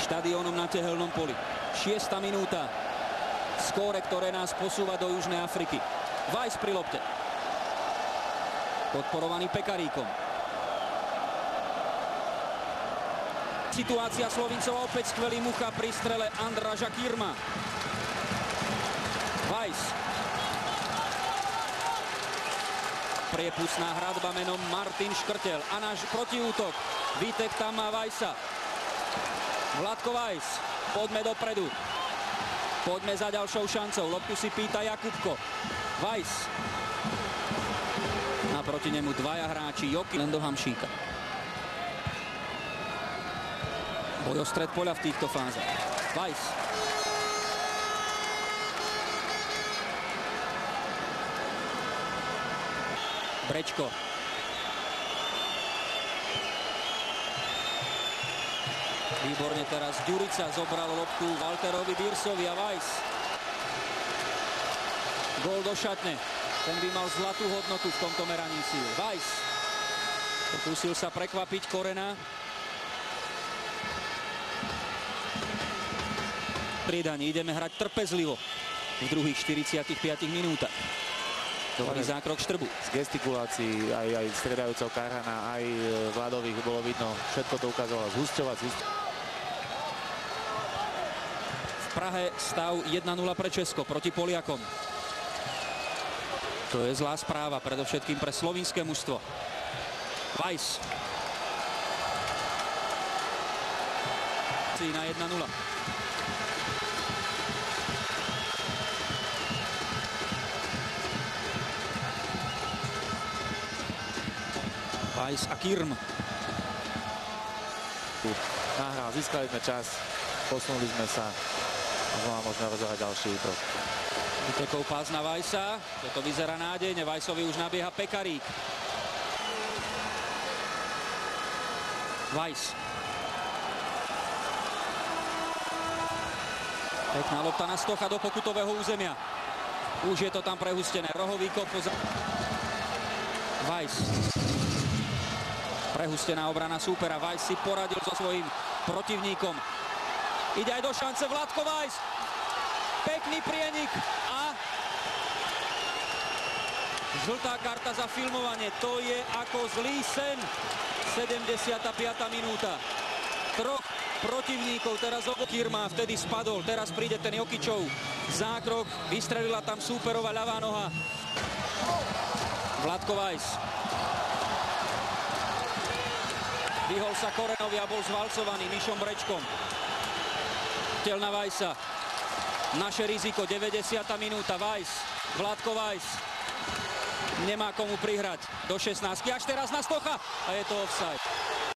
štadiónom na Tehelnom poli. 6. minúta. Skóre, ktoré nás posúva do Južnej Afriky. Weiss pri lopte. Podporovaný Pekaríkom. Situácia Slovincov, opäť skvelý Mucha pri strele Andraža Kirma. Weiss. Priepustná hradba menom Martin Škrtel. A náš protiútok. Vítek tam má Weissa. Vladko Weiss. Poďme dopredu. Poďme za ďalšou šancou. Loptu si pýta Jakubko. Weiss. Naproti nemu dvaja hráči. Joky len do Hamšíka. Boj o stred poľa v týchto fázach. Weiss. Brečko. Výborne teraz Ďurica zobral loptu Walterovi Birsovi a Weiss. Gól do šatne. Ten by mal zlatú hodnotu v tomto meraní síl. Weiss. Pokúsil sa prekvapiť Korena. Priedaní ideme hrať trpezlivo v druhých 45 minútach. Dobrý zákrok Štrbu. Z gestikulácií aj striedajúceho Karhana, aj Vladových bolo vidno. Všetko to ukázalo zhusťovať. V Prahe stav 1-0 pre Česko proti Poliakom. To je zlá správa, predovšetkým pre slovinské mužstvo. Weiss. Na 1-0. Weiss a Kirm. Nahral, získali sme čas, posunuli sme sa a znova môžeme rozohrať ďalší útok. Utekol pás na Weissa, toto vyzerá nádejne, Weissovi už nabieha Pekarík. Weiss. Pekná lopta na Stocha do pokutového územia. Už je to tam prehustené, rohový kop poza... Weiss. Prehustená obrana súpera. Weiss si poradil so svojím protivníkom. Ide aj do šance Vladko Weiss. Pekný prienik a žltá karta za filmovanie. To je ako zlý sen. 75. minúta. Troch protivníkov teraz Kirma vtedy spadol. Teraz príde ten Jokičov zákrok. Vystrelila tam súperova ľavá noha. Vladko Weiss. Vyhol sa Korenovi a bol zvalcovaný Mišom Brečkom. Tel na Weissa. Naše riziko, 90. minúta. Weiss. Vladko Weiss. Nemá komu prihrať do 16. Až teraz na Stocha. A je to offside.